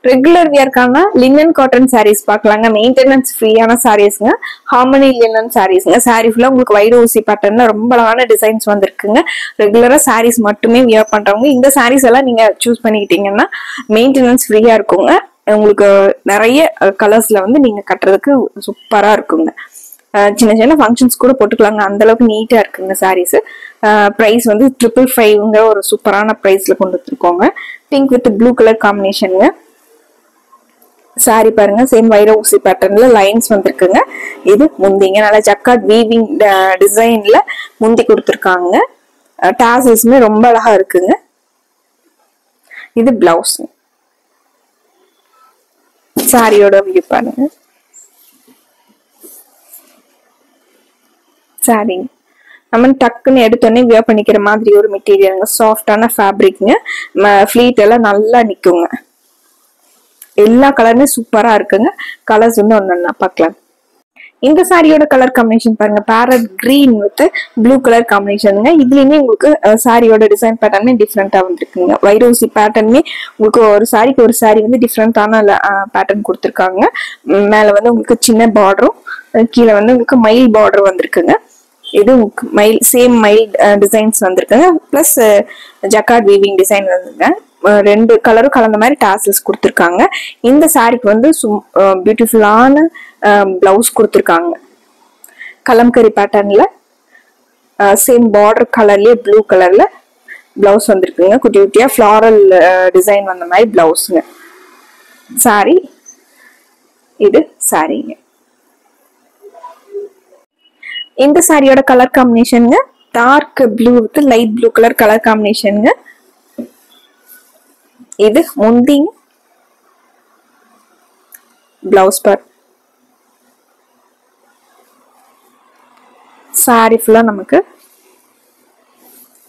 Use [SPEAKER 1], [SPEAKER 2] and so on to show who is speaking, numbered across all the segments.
[SPEAKER 1] Regular வியர்க்கான linen cotton saris பார்க்கலாங்க. Maintenance ஃப்ரீயான சாரீஸ்ங்க. ஹார்மனி லினன் சாரீஸ்ங்க. சாரீ ஃபுல்லா உங்களுக்கு வைட் ஊசி பேட்டர்ன்ல ரொம்ப அழகான டிசைன்ஸ் வந்திருக்குங்க. ரெகுலரா சாரீஸ் மட்டுமே வியர் பண்றவங்க இந்த சாரீஸ் எல்லாம் நீங்க சூஸ் பண்ணிக்கிட்டீங்கன்னா மெயின்டெனன்ஸ் ஃப்ரீயா இருக்குங்க. உங்களுக்கு நிறைய கலர்ஸ்ல வந்து நீங்க கட்டுறதுக்கு சூப்பரா இருக்குங்க. சின்ன சின்ன ஃபங்க்ஷன்ஸ் கூட போட்டுக்கலாங்க. அந்த அளவுக்கு நீட்டா இருக்குங்க சாரீஸ். பிரைஸ் வந்து 555ங்கிற ஒரு சூப்பரான பிரைஸ்ல கொண்டு வந்துருக்கோங்க. பிங்க் வித் ப்ளூ கலர் காம்பினேஷனுங்க. சாரி பாருங்க, சேம் வைர ஊசி பேட்டர்ன்ல லைன்ஸ் வந்திருக்குங்க. இது முந்திங்க, நல்லா ஜக்கார்ட் வீவிங் டிசைன்ல முந்தி கொடுத்துருக்காங்க. டாசல்ஸுமே ரொம்ப அழகா இருக்குங்க. இது பிளவுஸ். சாரியோட வியூ பாருங்க. சாரி நம்ம டக்குன்னு எடுத்தோடனே வியர் பண்ணிக்கிற மாதிரி ஒரு மெட்டீரியலுங்க. சாஃப்டான ஃபேப்ரிக்ங்க. ஃபிளீட் எல்லாம் நல்லா நிக்குங்க. எல்லா கலருமே சூப்பரா இருக்குங்க. கலர்ஸ் வந்து ஒன்னு பார்க்கலாம். இந்த சாரியோட கலர் காம்பினேஷன் பாருங்க, parrot green with blue colour காம்பினேஷனுங்க. இதுலயுமே உங்களுக்கு சாரியோட டிசைன் பேட்டர்னே டிஃப்ரெண்டா வந்துருக்குங்க. வைரோசி பேட்டர்னுமே உங்களுக்கு ஒரு சாரிக்கு ஒரு சாரி வந்து டிஃப்ரெண்டான பேட்டர்ன் கொடுத்துருக்காங்க. மேல வந்து உங்களுக்கு சின்ன பார்டரும், கீழே வந்து உங்களுக்கு மயில் பார்டர் வந்திருக்குங்க. இது மயில் சேம் மயில் டிசைன்ஸ் வந்திருக்குங்க. பிளஸ் ஜக்கார்ட் வீவிங் டிசைன் வந்துருங்க. ரெண்டு கலரும் கலந்த மாதிரி டாசல்ஸ் கொடுத்துருக்காங்க. இந்த சாரிக்கு வந்து பியூட்டிஃபுல்லான பிளவுஸ் கொடுத்துருக்காங்க. கலம்கரி பேட்டர்ன்ல சேம் பார்டர் கலர்லயே ப்ளூ கலர்ல பிளவுஸ் வந்திருக்குங்க. குட்டி குட்டியா ஃபிளாரல் டிசைன் வந்த மாதிரி பிளவுஸுங்க. சாரி இது சாரிங்க. இந்த சாரியோட colour combination dark blue with light blue colour colour காம்பினேஷனுங்க. இது முந்திங்க. பிளவுஸ் பார். சாரி ஃபுல்லா நமக்கு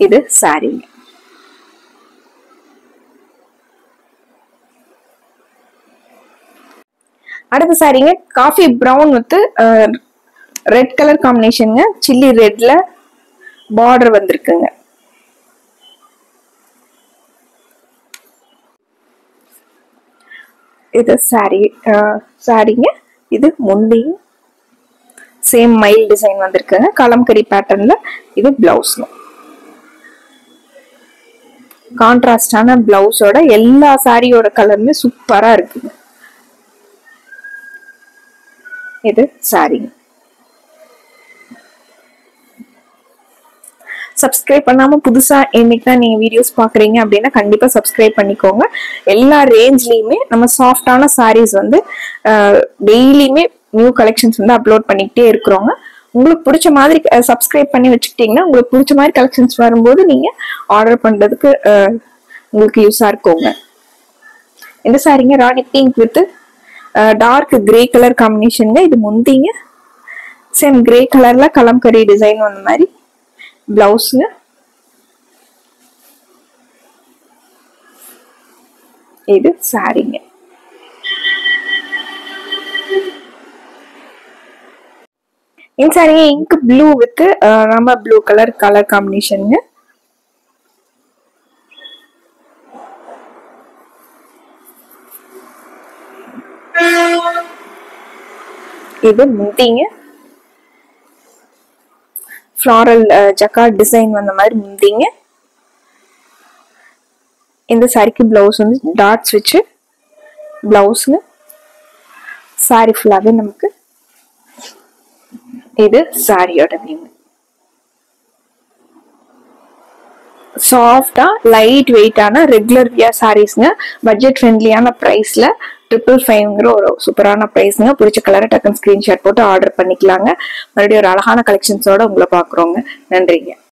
[SPEAKER 1] இது சாரிங்க. அடுத்த சாரிங்க coffee brown with red colour காம்பினேஷனுங்க. சில்லி ரெட்ல பார்டர் வந்திருக்குங்க. இது சாரிங்க. இது முந்தி சேம் மயில் டிசைன் வந்திருக்குங்க. கலம்கரி பேட்டர்ன்ல இது பிளவுஸ். கான்ட்ராஸ்டான பிளவுஸோட எல்லா சாரியோட கலருமே சூப்பரா இருக்குங்க. இது சாரிங்க. சப்ஸ்கிரைப் பண்ணாம புதுசா இன்னைக்கு தான் நீங்க வீடியோஸ் பாக்குறீங்க அப்படின்னா கண்டிப்பா சப்ஸ்கிரைப் பண்ணிக்கோங்க. எல்லா ரேஞ்ச்லயுமே நம்ம சாஃப்டான சாரீஸ் வந்து டெய்லியுமே நியூ கலெக்ஷன்ஸ் வந்து அப்லோட் பண்ணிக்கிட்டே இருக்கிறோங்க. உங்களுக்கு பிடிச்ச மாதிரி சப்ஸ்கிரைப் பண்ணி வச்சுக்கிட்டீங்கன்னா உங்களுக்கு பிடிச்ச மாதிரி கலெக்ஷன்ஸ் வரும்போது நீங்க ஆர்டர் பண்றதுக்கு உங்களுக்கு யூஸா இருக்குங்க. இந்த சாரிங்க ராணி pink with dark grey colour காம்பினேஷனுங்க. இது முந்திங்க. சேம் கிரே கலர்ல கலம்கரி டிசைன் வந்த மாதிரி பிளவுஸ்ங்க. இது சாரிங்க. இந்த சாரிங்க இங்க் ப்ளூ வித் ராம ப்ளூ கலர் கலர் காம்பினேஷனுங்க. இது முந்திங்க. ஃபிளாரல் ஜக்கார்ட் டிசைன் வந்த மாதிரி முந்திங்க. இந்த சாரிக்கு பிளவுஸ் வந்து டாட்ஸ் வச்சு பிளவுஸ்ங்க. சாரி ஃபுல்லாவே நமக்கு இது சாரியோட வியூ. சாஃப்டா லைட் வெயிட்டான ரெகுலர் வியர் சாரீஸ்ங்க. பட்ஜெட் ஃப்ரெண்ட்லியான பிரைஸ்ல 555ங்கிற ஒரு சூப்பரான பிரைஸ்ங்க. பிடிச்ச கலரை டக்குன்னு ஸ்கிரீன்ஷாட் போட்டு ஆர்டர் பண்ணிக்கலாங்க. மறுபடியும் ஒரு அழகான கலெக்ஷன்ஸோட உங்களை பாக்குறோங்க. நன்றிங்க.